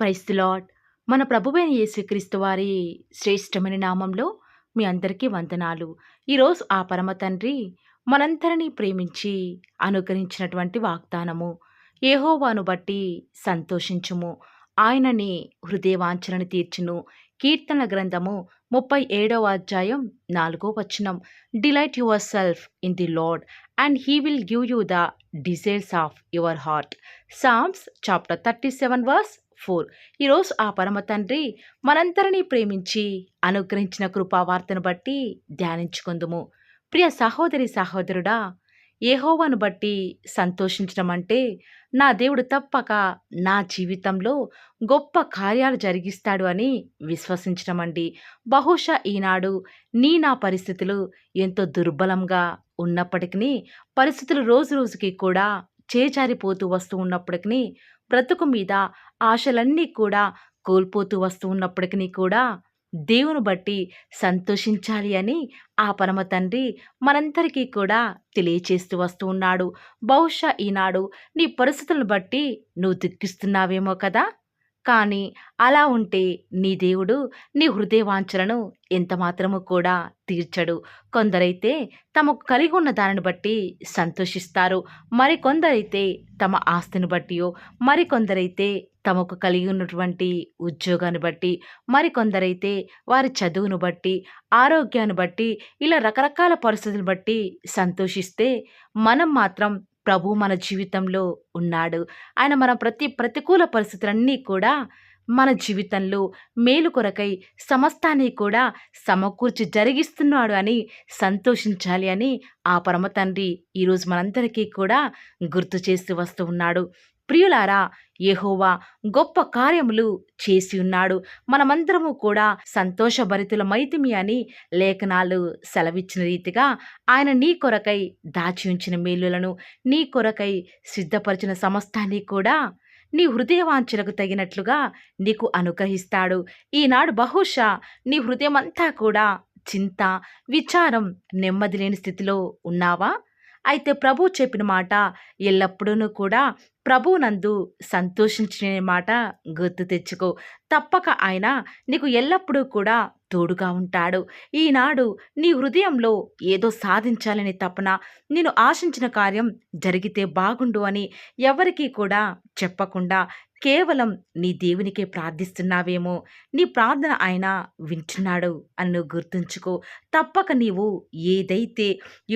Praise the lord. మన ప్రభువైన యేసుక్రీస్తు వారి శ్రేష్టమైన నామంలో మీ అందరికీ వందనాలు. ఈరోజు ఆ పరమ తండ్రి మనందరినీ ప్రేమించి అనుగ్రహించినటువంటి వాగ్దానము. యెహోవాను బట్టి సంతోషించుము. ఆయన నీ హృదయవాంఛలను తీర్చును. కీర్తనల గ్రంథము 37వ అధ్యాయం 4వ వచనం. Delight yourself in the Lord and he will give you the desires of your heart. Psalms chapter 37 verse 4. ఈరోజు ఆ పరమ తండ్రి మనందరినీ ప్రేమించి అనుగ్రహించిన కృపావార్తను బట్టి ధ్యానించుకుందుము. ప్రియ సహోదరి సహోదరుడా, యెహోవాను బట్టి సంతోషించడం అంటే నా దేవుడు తప్పక నా జీవితంలో గొప్ప కార్యాలు జరిగిస్తాడు అని విశ్వసించడం అండి. బహుశా ఈనాడు నా పరిస్థితులు ఎంతో దుర్బలంగా ఉన్నప్పటికీ, పరిస్థితులు రోజు రోజుకి కూడా చేజారిపోతూ వస్తూ ఉన్నప్పటికీ, బ్రతుకు మీద ఆశలన్నీ కూడా కోల్పోతూ వస్తూ ఉన్నప్పటికీ కూడా దేవుని బట్టి సంతోషించాలి అని ఆ పరమ తండ్రి మనందరికీ కూడా తెలియచేస్తూ వస్తూ ఉన్నాడు. బహుశా ఈనాడు నీ పరిస్థితులను బట్టి నువ్వు దుఃఖిస్తున్నావేమో కదా. కానీ అలా ఉంటే నీ దేవుడు నీ హృదయవాంఛలను ఎంత మాత్రము కూడా తీర్చడు. కొందరైతే తమకు కలిగి ఉన్న దానిని బట్టి సంతోషిస్తారు. మరికొందరైతే తమ ఆస్తిని బట్టియో, మరికొందరైతే తమకు కలిగి ఉన్నటువంటి ఉద్యోగాన్ని బట్టి, మరికొందరైతే వారి చదువును బట్టి, ఆరోగ్యాన్ని బట్టి, ఇలా రకరకాల పరిస్థితులను బట్టి సంతోషిస్తే, మనం మాత్రం ప్రభు మన జీవితంలో ఉన్నాడు. ఆయన మన ప్రతికూల పరిస్థితులన్నీ కూడా మన జీవితంలో మేలు కొరకై సమస్తాన్ని కూడా సమకూర్చి జరిగిస్తున్నాడు అని సంతోషించాలి అని ఆ పరమ తండ్రి ఈరోజు మనందరికీ కూడా గుర్తు చేస్తూ వస్తూ ఉన్నాడు. ప్రియులారా, యెహోవా గొప్ప కార్యములు చేసి ఉన్నాడు. మనమందరము కూడా సంతోషభరితులమైతిమి అని లేఖనాలు సెలవిచ్చిన రీతిగా ఆయన నీ కొరకై దాచి ఉంచిన మేలులను, నీ కొరకై సిద్ధపరిచిన సమస్తాన్ని కూడా నీ హృదయవాంఛలకు తగినట్లుగా నీకు అనుగ్రహిస్తాడు. ఈనాడు బహుశా నీ హృదయమంతా కూడా చింత, విచారం, నెమ్మది లేని స్థితిలో ఉన్నావా? అయితే ప్రభు చెప్పిన మాట ఎల్లప్పుడూ కూడా ప్రభువునందు సంతోషించిన మాట గుర్తు తెచ్చుకో. తప్పక ఆయన నీకు ఎల్లప్పుడూ కూడా తోడుగా ఉంటాడు. ఈనాడు నీ హృదయంలో ఏదో సాధించాలని తపన, నేను ఆశించిన కార్యం జరిగితే బాగుండు అని ఎవరికీ కూడా చెప్పకుండా కేవలం నీ దేవునికే ప్రార్థిస్తున్నావేమో. నీ ప్రార్థన ఆయన వింటున్నాడు అని నువ్వు గుర్తుంచుకో. తప్పక నీవు ఏదైతే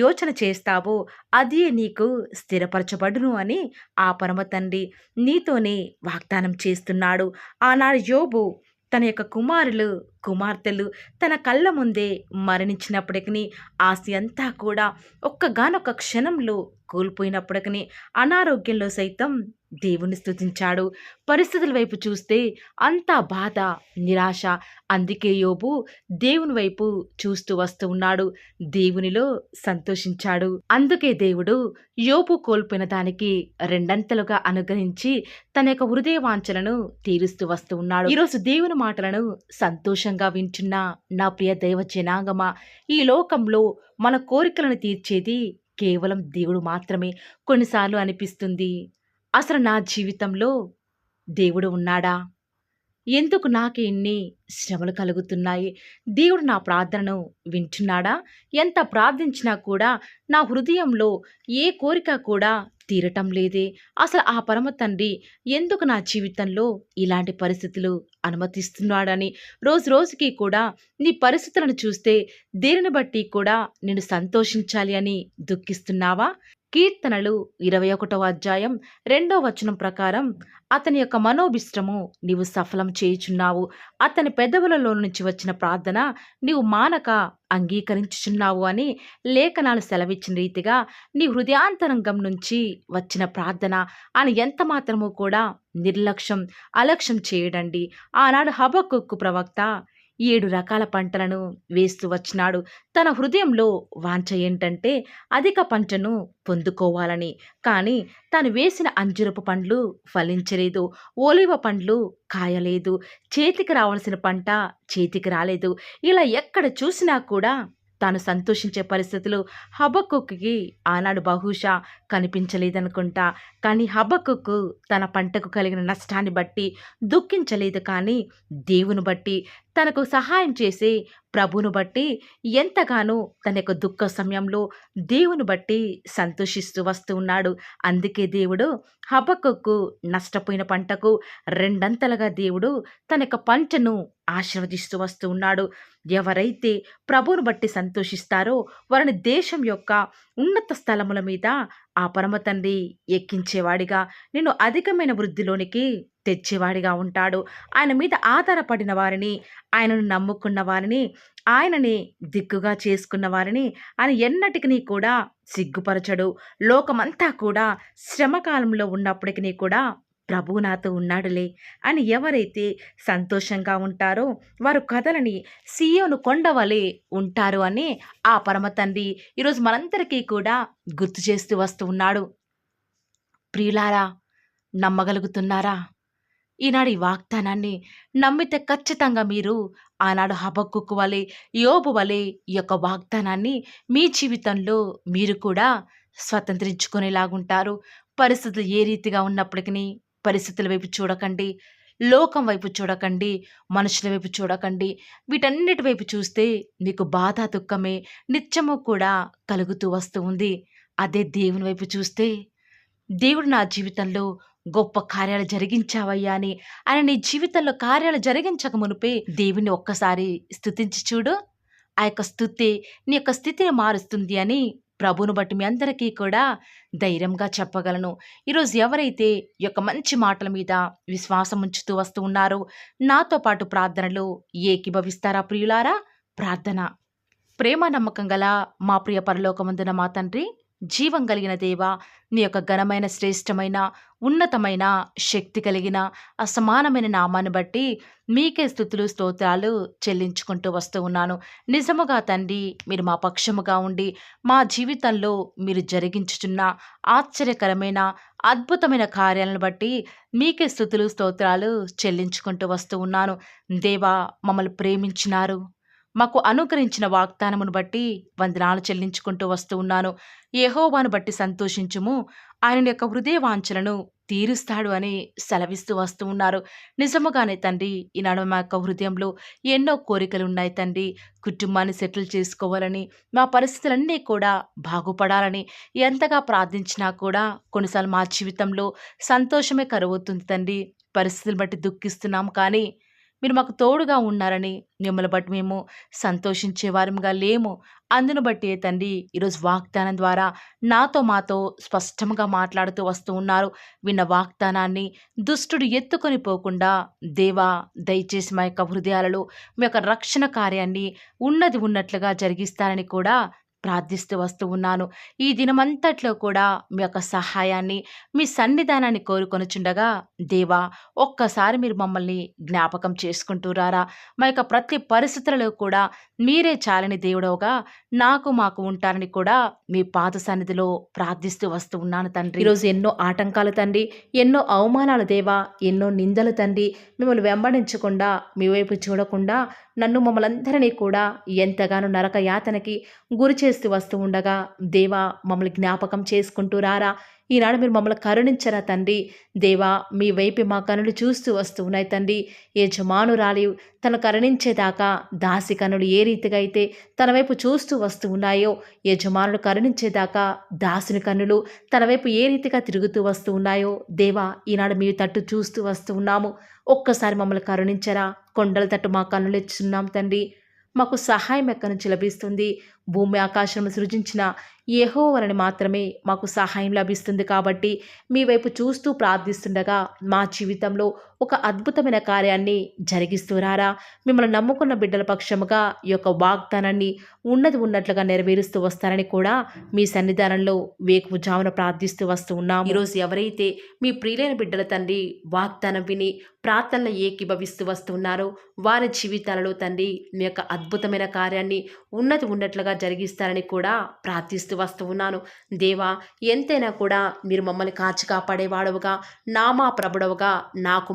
యోచన చేస్తావో అదే నీకు స్థిరపరచబడును అని ఆ పరమ తండ్రి నీతోనే వాగ్దానం చేస్తున్నాడు. ఆనాడు యోబు తన యొక్క కుమార్తెలు తన కళ్ళ ముందే మరణించినప్పటికీ, ఆస్తి అంతా కూడా ఒక్కగానొక్క క్షణంలో కోల్పోయినప్పటికీ, అనారోగ్యంలో సైతం దేవుని స్తుతించాడు. పరిస్థితుల వైపు చూస్తే అంతా బాధ, నిరాశ. అందుకే యోబు దేవుని వైపు చూస్తూ వస్తూ ఉన్నాడు. దేవునిలో సంతోషించాడు. అందుకే దేవుడు యోబు కోల్పోయిన దానికి రెండంతలుగా అనుగ్రహించి తన యొక్క హృదయవాంఛలను తీరుస్తూ వస్తూ ఉన్నాడు. ఈరోజు దేవుని మాటలను సంతోషంగా వింటున్న నా ప్రియ దైవ జనాంగమా, ఈ లోకంలో మన కోరికలను తీర్చేది కేవలం దేవుడు మాత్రమే. కొన్నిసార్లు అనిపిస్తుంది, అసలు నా జీవితంలో దేవుడు ఉన్నాడా? ఎందుకు నాకు ఇన్ని శ్రమలు కలుగుతున్నాయి? దేవుడు నా ప్రార్థనను వింటున్నాడా? ఎంత ప్రార్థించినా కూడా నా హృదయంలో ఏ కోరిక కూడా తీరటం లేదే. అసలు ఆ పరమ తండ్రి ఎందుకు నా జీవితంలో ఇలాంటి పరిస్థితులు అనుమతిస్తున్నాడని రోజు రోజుకి కూడా నీ పరిస్థితులను చూస్తే దేనిని బట్టి కూడా నేను సంతోషించాలి అని దుఃఖిస్తున్నావా? కీర్తనలు 21వ అధ్యాయం 2వ వచనం ప్రకారం అతని యొక్క మనోభిష్టము నీవు సఫలం చేయుచున్నావు. అతని పెదవులలో నుంచి వచ్చిన ప్రార్థన నీవు మానక అంగీకరించుచున్నావు అని లేఖనాలు సెలవిచ్చిన రీతిగా నీ హృదయాంతరంగం నుంచి వచ్చిన ప్రార్థన అని ఎంత మాత్రము కూడా నిర్లక్ష్యం, అలక్ష్యం చేయడండి. ఆనాడు హబక్కూకు ప్రవక్త 7 రకాల పంటలను వేస్తూ వచ్చినాడు. తన హృదయంలో వాంఛ ఏంటంటే అధిక పంటను పొందుకోవాలని. కానీ తాను వేసిన అంజురపు పండ్లు ఫలించలేదు, ఓలివ పండ్లు కాయలేదు, చేతికి రావాల్సిన పంట చేతికి రాలేదు. ఇలా ఎక్కడ చూసినా కూడా తాను సంతోషించే పరిస్థితులు హబక్కుకి ఆనాడు బహుశా కనిపించలేదనుకుంటా. కానీ హబక్కుకు తన పంటకు కలిగిన నష్టాన్ని బట్టి దుఃఖించలేదు, కానీ దేవుని బట్టి, తనకు సహాయం చేసే ప్రభువును బట్టి ఎంతగానో తన యొక్క దుఃఖ సమయంలో దేవుని బట్టి సంతోషిస్తూ వస్తూ ఉన్నాడు. అందుకే దేవుడు హబక్కుకు నష్టపోయిన పంటకు రెండంతలుగా దేవుడు తన యొక్క పంటను ఆశీర్వదిస్తూ వస్తూ ఉన్నాడు. ఎవరైతే ప్రభువును బట్టి సంతోషిస్తారో వారిని దేశం యొక్క ఉన్నత స్థలముల మీద ఆ పరమ తండ్రి ఎక్కించేవాడిగా, నిన్ను అధికమైన వృద్ధిలోనికి తెచ్చేవాడిగా ఉంటాడు. ఆయన మీద ఆధారపడిన వారిని, ఆయనను నమ్ముకున్న వారిని, ఆయనని దిక్కుగా చేసుకున్న వారిని ఆయన ఎన్నటికి కూడా సిగ్గుపరచడు. లోకమంతా కూడా శ్రమకాలంలో ఉన్నప్పటికీ కూడా ప్రభువు నాతో ఉన్నాడులే అని ఎవరైతే సంతోషంగా ఉంటారో వారు కథలని సీయోను కొండవలే ఉంటారు అని ఆ పరమ తండ్రి ఈరోజు మనందరికీ కూడా గుర్తు చేస్తూ వస్తూ ఉన్నాడు. ప్రియులారా, నమ్మగలుగుతున్నారా? ఈనాడు ఈ వాగ్దానాన్ని నమ్మితే ఖచ్చితంగా మీరు ఆనాడు హబక్కుకు వలె, యోబు వలె ఈ యొక్క వాగ్దానాన్ని మీ జీవితంలో మీరు కూడా స్వతంత్రించుకునేలాగుంటారు. పరిస్థితులు ఏ రీతిగా ఉన్నప్పటికీ పరిస్థితుల వైపు చూడకండి, లోకం వైపు చూడకండి, మనుషుల వైపు చూడకండి. వీటన్నిటి వైపు చూస్తే మీకు బాధ, దుఃఖమే నిత్యము కూడా కలుగుతూ వస్తూ ఉంది. అదే దేవుని వైపు చూస్తే, దేవుడు నా జీవితంలో గొప్ప కార్యాలు జరిగించావయ్యా అని ఆయన నీ జీవితంలో కార్యాలు జరిగించక మునిపే దేవుని ఒక్కసారి స్తుతించి చూడు. ఆ యొక్క స్తుతి నీ యొక్క స్థితిని మారుస్తుంది అని ప్రభువును బట్టి మీ అందరికీ కూడా ధైర్యంగా చెప్పగలను. ఈరోజు ఎవరైతే ఈ యొక్క మంచి మాటల మీద విశ్వాసం ఉంచుతూ వస్తూ ఉన్నారో నాతో పాటు ప్రార్థనలో ఏకీభవిస్తారా ప్రియులారా? ప్రార్థన. ప్రేమ నమ్మకం గల మా ప్రియ పరలోకమందున మా తండ్రి, జీవం కలిగిన దేవా, నీ యొక్క ఘనమైన, శ్రేష్టమైన, ఉన్నతమైన, శక్తి కలిగిన, అసమానమైన నామాన్ని బట్టి మీకే స్తుతులు, స్తోత్రాలు చెల్లించుకుంటూ వస్తూ ఉన్నాను. నిజముగా తండ్రి, మీరు మా పక్షముగా ఉండి మా జీవితంలో మీరు జరిగించుచున్న ఆశ్చర్యకరమైన, అద్భుతమైన కార్యాలను బట్టి మీకే స్తుతులు, స్తోత్రాలు చెల్లించుకుంటూ వస్తూ ఉన్నాను. దేవా, మమ్మల్ని ప్రేమించినారు, మాకు అనుగ్రహించిన వాగ్దానమును బట్టి వందనాలు చెల్లించుకుంటూ వస్తూ ఉన్నాను. యెహోవాను బట్టి సంతోషించుము, ఆయన యొక్క హృదయ వాంఛలను తీరుస్తాడు అని సెలవిస్తూ వస్తూ ఉన్నారు. నిజముగానే తండ్రి, ఈనాడు మా యొక్క హృదయంలో ఎన్నో కోరికలు ఉన్నాయి తండ్రి. కుటుంబాన్ని సెటిల్ చేసుకోవాలని, మా పరిస్థితులన్నీ కూడా బాగుపడాలని ఎంతగా ప్రార్థించినా కూడా కొన్నిసార్లు మా జీవితంలో సంతోషమే కరువవుతుంది తండ్రి. పరిస్థితులు బట్టి దుఃఖిస్తున్నాం, కానీ మీరు మాకు తోడుగా ఉన్నారని, మిమ్మల్ని బట్టి మేము సంతోషించే వారముగా లేము. అందును బట్టి తండ్రి, ఈరోజు వాగ్దానం ద్వారా మాతో స్పష్టంగా మాట్లాడుతూ వస్తూ ఉన్నారు. విన్న వాగ్దానాన్ని దుష్టుడు ఎత్తుకొని పోకుండా దేవా, దయచేసి మా యొక్క హృదయాలలో మీ యొక్క రక్షణ కార్యాన్ని ఉన్నది ఉన్నట్లుగా జరిగిస్తారని కూడా ప్రార్థిస్తూ వస్తూ ఉన్నాను. ఈ దినమంతట్లో కూడా మీ యొక్క సహాయాన్ని, మీ సన్నిధానాన్ని కోరుకొనుచుండగా దేవా, ఒక్కసారి మీరు మమ్మల్ని జ్ఞాపకం చేసుకుంటూ రారా. మా యొక్క ప్రతి పరిస్థితులలో కూడా మీరే చాలని దేవుడవుగా మాకు ఉంటారని కూడా మీ పాద సన్నిధిలో ప్రార్థిస్తూ వస్తూ ఉన్నాను తండ్రి. ఈరోజు ఎన్నో ఆటంకాలు తండ్రి, ఎన్నో అవమానాలు దేవా, ఎన్నో నిందలు తండ్రి, మిమ్మల్ని వెంబడించకుండా, మీ వైపు చూడకుండా నన్ను మమ్మల్ందరినీ కూడా ఎంతగానో నరక యాతనకి గురి చేస్తూ వస్తూ ఉండగా దేవా, మమ్మల్ని జ్ఞాపకం చేసుకుంటూ రారా. ఈనాడు మీరు మమ్మల్ని కరుణించరా తండ్రి. దేవా, మీ వైపు మా కనులు చూస్తూ వస్తూ ఉన్నాయి తండ్రి. యజమానురాలి తను కరుణించేదాకా దాసి కనులు ఏ రీతిగా అయితే తన వైపు చూస్తూ వస్తూ ఉన్నాయో, యజమానుడు కరుణించేదాకా దాసుని కన్నులు తన వైపు ఏ రీతిగా తిరుగుతూ వస్తూ ఉన్నాయో దేవా, ఈనాడు మీ తట్టు చూస్తూ వస్తూ ఉన్నాము. ఒక్కసారి మమ్మల్ని కరుణించరా. కొండల తట్టు మా కన్నులు ఎచ్చున్నాం తండ్రి. మాకు సహాయం ఎక్కడి నుంచి లభిస్తుంది? భూమి ఆకాశం సృజించిన యెహోవాని మాత్రమే మాకు సహాయం లభిస్తుంది. కాబట్టి మీ వైపు చూస్తూ ప్రార్థిస్తుండగా మా జీవితంలో ఒక అద్భుతమైన కార్యాన్ని జరిగిస్తూ రారా. మిమ్మల్ని నమ్ముకున్న బిడ్డల పక్షముగా ఈ యొక్క వాగ్దానాన్ని ఉన్నది ఉన్నట్లుగా నెరవేరుస్తూ వస్తారని కూడా మీ సన్నిధానంలో వేకువజామున ప్రార్థిస్తూ వస్తూ ఉన్నాం. ఈరోజు ఎవరైతే మీ ప్రియులైన బిడ్డల తండ్రి వాగ్దానం విని ప్రార్థనలు ఏకీభవిస్తూ వస్తున్నారో వారి జీవితాలలో తండ్రి మీ యొక్క అద్భుతమైన కార్యాన్ని ఉన్నది ఉన్నట్లుగా జరిగిస్తారని కూడా ప్రార్థిస్తూ వస్తూ ఉన్నాను. దేవా, ఎంతైనా కూడా మీరు మమ్మల్ని కాచి కాపాడేవాడవుగా, నామా ప్రభుడవుగా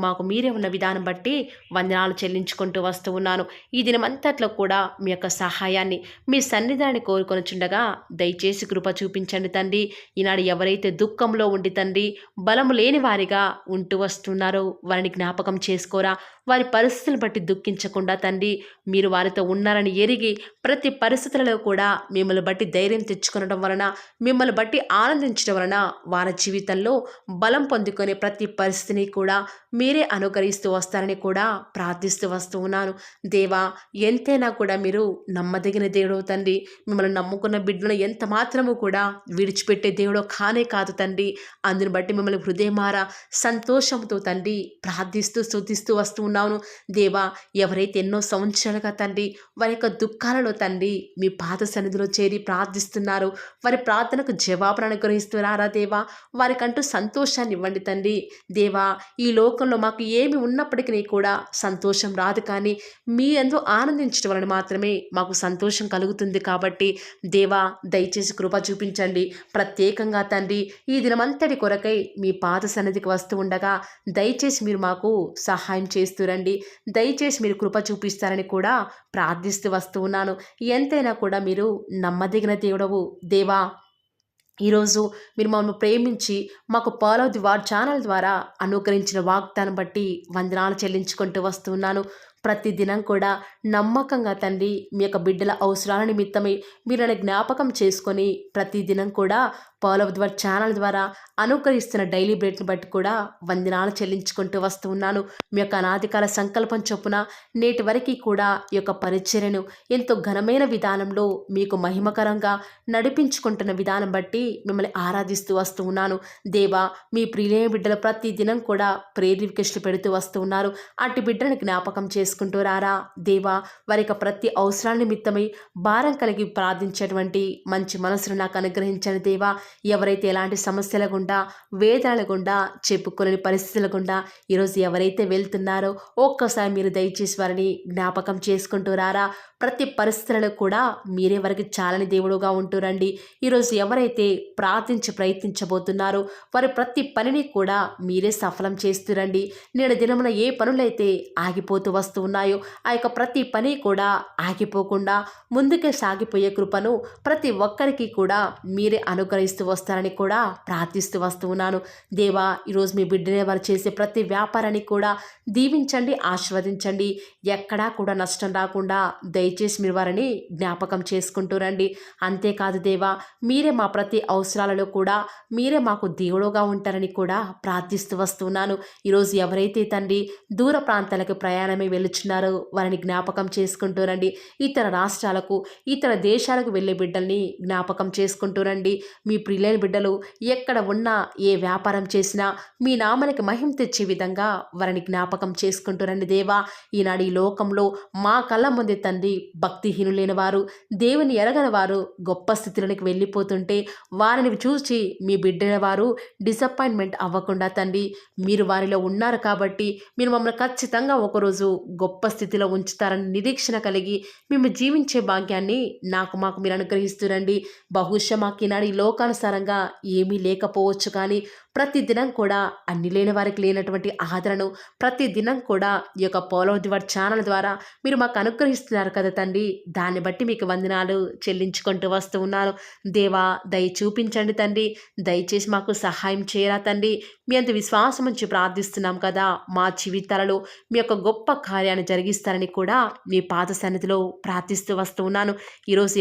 మాకు మీరే ఉన్న విధానం బట్టి వందనాలు చెల్లించుకుంటూ వస్తూ ఉన్నాను. ఈ దినమంతట్లో కూడా మీ యొక్క సహాయాన్ని, మీ సన్నిధాన్ని కోరుకొనుచుండగా దయచేసి కృప చూపించండి తండ్రి. ఈనాడు ఎవరైతే దుఃఖంలో ఉండి తండ్రి బలము లేని వారిగా ఉంటూ వస్తున్నారో వారిని జ్ఞాపకం చేసుకోరా. వారి పరిస్థితులను బట్టి దుఃఖించకుండా తండ్రి మీరు వారితో ఉన్నారని ఎరిగి ప్రతి పరిస్థితులలో కూడా మిమ్మల్ని బట్టి ధైర్యం తెచ్చుకొనడం వలన, మిమ్మల్ని బట్టి ఆనందించడం వలన వారి జీవితంలో బలం పొందుకునే ప్రతి పరిస్థితిని కూడా మీరే అనుకరిస్తూ వస్తారని కూడా ప్రార్థిస్తూ వస్తూ ఉన్నాను. దేవా, ఎంతైనా కూడా మీరు నమ్మదగిన దేవుడు తండ్రి. మిమ్మల్ని నమ్ముకున్న బిడ్డలను ఎంత మాత్రము కూడా విడిచిపెట్టే దేవుడో కానే కాదు తండ్రి. అందుని బట్టి మిమ్మల్ని హృదయమారా సంతోషంతో తండ్రి ప్రార్థిస్తూ స్తుతిస్తూ వస్తూ ఉన్నాను. దేవా, ఎవరైతే ఎన్నో సంవత్సరాలుగా తండ్రి వారి యొక్క దుఃఖాలలో తండ్రి మీ పాద సన్నిధిలో చేరి ప్రార్థిస్తున్నారు, వారి ప్రార్థనకు జవాబును అనుగ్రహిస్తున్నారా దేవా. వారికంటూ సంతోషాన్ని ఇవ్వండి తండ్రి. దేవా, ఈ లోకంలో మాకు ఏమి ఉన్నప్పటికీ కూడా సంతోషం రాదు, కానీ మీ యందు ఆనందించడం వలన మాత్రమే మాకు సంతోషం కలుగుతుంది. కాబట్టి దేవా, దయచేసి కృప చూపించండి. ప్రత్యేకంగా తండ్రి ఈ దినమంతటి కొరకై మీ పాద సన్నిధికి వస్తూ ఉండగా దయచేసి మీరు మాకు సహాయం చేస్తురండి. దయచేసి మీరు కృప చూపిస్తారని కూడా ప్రార్థిస్తూ వస్తూ ఉన్నాను. ఎంతైనా కూడా మీరు నమ్మదగిన దేవుడవు దేవా. ఈరోజు మీరు మమ్మల్ని ప్రేమించి మాకు ఫాలో ది వార్ ఛానల్ ద్వారా అనుగ్రహించిన వాగ్దానం బట్టి వందనాలు చెల్లించుకుంటూ వస్తున్నాను. ప్రతిదినం కూడా నమ్మకంగా తండ్రి మీ యొక్క బిడ్డల అవసరాల నిమిత్తమై మీరు నన్ను జ్ఞాపకం చేసుకొని ప్రతిదినం కూడా ఫాలో ది వార్ ఛానల్ ద్వారా అనుకరిస్తున్న డైలీ బ్రెడ్ని బట్టి కూడా వందనాలు చెల్లించుకుంటూ వస్తూ ఉన్నాను. మీ యొక్క అనాదికాల సంకల్పం చొప్పున నేటి వరకు కూడా ఈ యొక్క పరిచర్యను ఎంతో ఘనమైన విధానంలో మీకు మహిమకరంగా నడిపించుకుంటున్న విధానం బట్టి మిమ్మల్ని ఆరాధిస్తూ వస్తూ ఉన్నాను. దేవా, మీ ప్రియులైన బిడ్డలు ప్రతి దినం కూడా ప్రేయర్ రిక్వెస్ట్లు పెడుతూ వస్తూ ఉన్నారు. అటు బిడ్డలను జ్ఞాపకం చేసుకుంటూ రారా దేవా. వారి యొక్క ప్రతి అవసరాల నిమిత్తమై భారం కలిగి ప్రార్థించేటువంటి మంచి మనసును నాకు అనుగ్రహించండి దేవా. ఎవరైతే ఎలాంటి సమస్యల గుండా, వేదనల గుండా, చెప్పుకోలేని పరిస్థితుల గుండా ఈరోజు ఎవరైతే వెళ్తున్నారో ఒక్కసారి మీరు దయచేసి వారిని జ్ఞాపకం చేసుకుంటూ రారా. ప్రతి పరిస్థితులలో కూడా మీరే వారికి చాలని దేవుడుగా ఉంటూరండి. ఈరోజు ఎవరైతే ప్రయత్నించబోతున్నారో వారి ప్రతి పనిని కూడా మీరే సఫలం చేస్తురండి. నేడు దినమున ఏ పనులైతే ఆగిపోతూ వస్తూ ఉన్నాయో ఆ యొక్క ప్రతి పని కూడా ఆగిపోకుండా ముందుకే సాగిపోయే కృపను ప్రతి ఒక్కరికి కూడా మీరే అనుగ్రహిస్తూ వస్తారని కూడా ప్రార్థిస్తూ వస్తూ ఉన్నాను. దేవా, ఈరోజు మీ బిడ్డనే వారు చేసే ప్రతి వ్యాపారాన్ని కూడా దీవించండి, ఆశీర్వదించండి. ఎక్కడా కూడా నష్టం రాకుండా దయచేసి మీరు వారిని జ్ఞాపకం చేసుకుంటూ రండి. అంతేకాదు దేవా, మీరే మా ప్రతి అవసరాలలో కూడా మీరే మాకు దేవుడుగా ఉంటారని కూడా ప్రార్థిస్తూ వస్తున్నాను. ఈరోజు ఎవరైతే తండ్రి దూర ప్రాంతాలకు ప్రయాణమై వెళ్ళుచున్నారో వారిని జ్ఞాపకం చేసుకుంటూ రండి. ఇతర రాష్ట్రాలకు, ఇతర దేశాలకు వెళ్ళే బిడ్డల్ని జ్ఞాపకం చేసుకుంటూ రండి. మీ ప్రియులైన బిడ్డలు ఎక్కడ ఉన్నా, ఏ వ్యాపారం చేసినా మీ నామానికి మహిమ తెచ్చే విధంగా వారిని జ్ఞాపకం చేసుకుంటూ రండి దేవా. ఈనాడు ఈ లోకంలో మా కళ్ళ ముందే తండ్రి భక్తిహీనులైన వారు, దేవుని ఎరగని వారు గొప్ప స్థితిలోనికి వెళ్ళిపోతుంటే వారిని చూసి మీ బిడ్డల వారు డిసప్పాయింట్మెంట్ అవ్వకుండా తండ్రి మీరు వారిలో ఉన్నారు కాబట్టి మీరు మమ్మల్ని ఖచ్చితంగా ఒకరోజు గొప్ప స్థితిలో ఉంచుతారని నిరీక్షణ కలిగి మేము జీవించే భాగ్యాన్ని మాకు మీరు అనుగ్రహిస్తురండి. బహుశా మాకు ఈనాడు ఈ లోకానుసారంగా ఏమీ లేకపోవచ్చు, కానీ ప్రతిదినం కూడా అన్ని లేని వారికి లేనటువంటి ఆదరణను ప్రతిదినం కూడా ఈ యొక్క ఫాలో ది వార్ ఛానల్ ద్వారా మీరు మాకు అనుగ్రహిస్తున్నారు కదా తండ్రి. దాన్ని బట్టి మీకు వందనాలు చెల్లించుకుంటూ వస్తూ ఉన్నాను. దేవా, దయ చూపించండి తండ్రి. దయచేసి మాకు సహాయం చేయరా తండ్రి. మీ అంత విశ్వాసం నుంచి ప్రార్థిస్తున్నాం కదా. మా జీవితాలలో మీ యొక్క గొప్ప కార్యాన్ని జరిగిస్తారని కూడా మీ పాద సన్నిధిలో ప్రార్థిస్తూ వస్తూ ఉన్నాను. ఈరోజు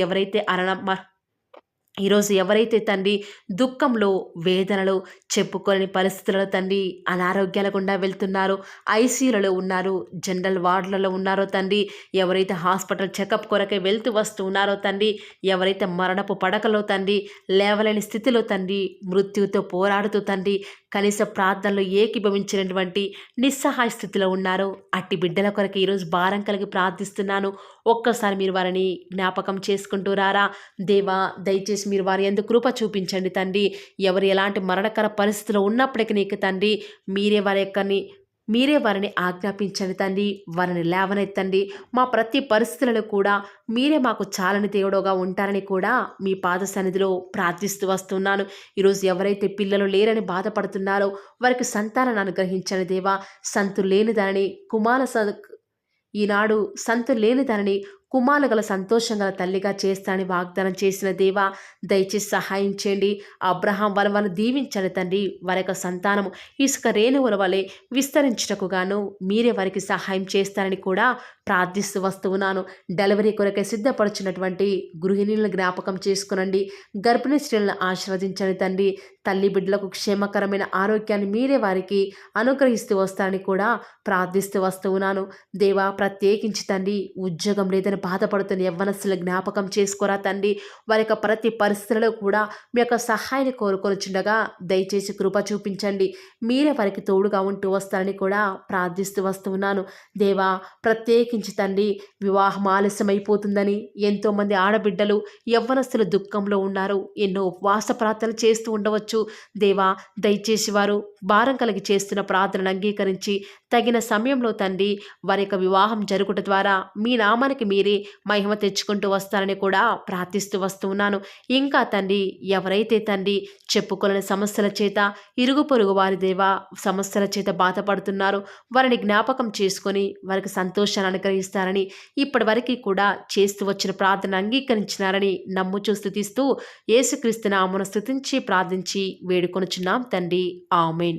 ఎవరైతే తండ్రి దుఃఖంలో, వేదనలో, చెప్పుకోలేని పరిస్థితులలో తండ్రి అనారోగ్యాల గుండా వెళ్తున్నారో, ఐసీయూలలో ఉన్నారు, జనరల్ వార్డులలో ఉన్నారో తండ్రి, ఎవరైతే హాస్పిటల్ చెకప్ కొరకై వెళ్తూ వస్తూ ఉన్నారో తండ్రి, ఎవరైతే మరణపు పడకలో తండ్రి లేవలేని స్థితిలో తండ్రి మృత్యుతో పోరాడుతూ తండ్రి కనీస ప్రార్థనలో ఏకీభవించినటువంటి నిస్సహాయ స్థితిలో ఉన్నారో అట్టి బిడ్డల కొరకు ఈరోజు భారం కలిగి ప్రార్థిస్తున్నాను. ఒక్కసారి మీరు వారిని జ్ఞాపకం చేసుకుంటూ రారా దేవా. దయచేసి మీరు వారి యందు కృప చూపించండి తండ్రి. ఎవరు ఎలాంటి మరణకర పరిస్థితిలో ఉన్నప్పటికీ నీకు తండ్రి మీరే వారిని ఆజ్ఞాపించండి తండ్రి. వారిని లేవనెత్తండి. మా ప్రతి పరిస్థితులలో కూడా మీరే మాకు చాలని దేవుడుగా ఉంటారని కూడా మీ పాద సన్నిధిలో ప్రార్థిస్తూ వస్తున్నాను. ఈరోజు ఎవరైతే పిల్లలు లేరని బాధపడుతున్నారో వారికి సంతానాన్ని అనుగ్రహించండి దేవా. సంతు లేని దానిని ఈనాడు సంతు లేని దానిని కుమారులు గల సంతోషం గల తల్లిగా చేస్తానని వాగ్దానం చేసిన దేవా, దయచేసి సహాయం చేయండి. అబ్రహాం వారిని దీవించండి తండ్రి. వారి యొక్క సంతానము ఇసుక రేణువుల వలె విస్తరించుటకు గాను మీరే వారికి సహాయం చేస్తారని కూడా ప్రార్థిస్తూ వస్తూ ఉన్నాను. డెలివరీ కొరకై సిద్ధపడుచున్నటువంటి గృహిణులను జ్ఞాపకం చేసుకునండి. గర్భిణీ స్త్రీలను ఆశీర్వదించండి తండ్రి. తల్లి బిడ్డలకు క్షేమకరమైన ఆరోగ్యాన్ని మీరే వారికి అనుగ్రహిస్తూ వస్తారని కూడా ప్రార్థిస్తూ వస్తూ ఉన్నాను. దేవా, ప్రత్యేకించి తండ్రి ఉద్యోగం లేదని బాధపడుతున్న యవ్వనస్తుల జ్ఞాపకం చేసుకోరా తండ్రి. వారి యొక్క ప్రతి పరిస్థితులలో కూడా మీ యొక్క సహాయాన్ని కోరుకొనిచుండగా దయచేసి కృప చూపించండి. మీరే వారికి తోడుగా ఉంటూ వస్తారని కూడా ప్రార్థిస్తూ వస్తూ ఉన్నాను. దేవా, ప్రత్యేకించి తండ్రి వివాహం ఆలస్యమైపోతుందని ఎంతోమంది ఆడబిడ్డలు యవ్వనస్తులు దుఃఖంలో ఉన్నారు. ఎన్నో ఉపవాస ప్రార్థనలు చేస్తూ ఉండవచ్చు. దేవా, దయచేసి వారు భారం కలిగి చేస్తున్న ప్రార్థనను అంగీకరించి తగిన సమయంలో తండ్రి వారి యొక్క వివాహం జరుగుట ద్వారా మీ నామానికి మీరే మహిమ తెచ్చుకుంటూ వస్తారని కూడా ప్రార్థిస్తూ వస్తూ ఉన్నాను. ఇంకా తండ్రి ఎవరైతే తండ్రి చెప్పుకోలేని సమస్యల చేత ఇరుగు పొరుగు వారి దేవా సమస్యల చేత బాధపడుతున్నారో వారిని జ్ఞాపకం చేసుకొని వారికి సంతోషాన్ని అనుగ్రహిస్తారని ఇప్పటి వరకు కూడా చేస్తూ వచ్చిన ప్రార్థన అంగీకరించినారని నమ్ముచూ స్తుతిస్తూ యేసుక్రీస్తు నామమున స్తుతించి ప్రార్థించి వేడుకొనుచున్నాం తండ్రి. ఆమేన్.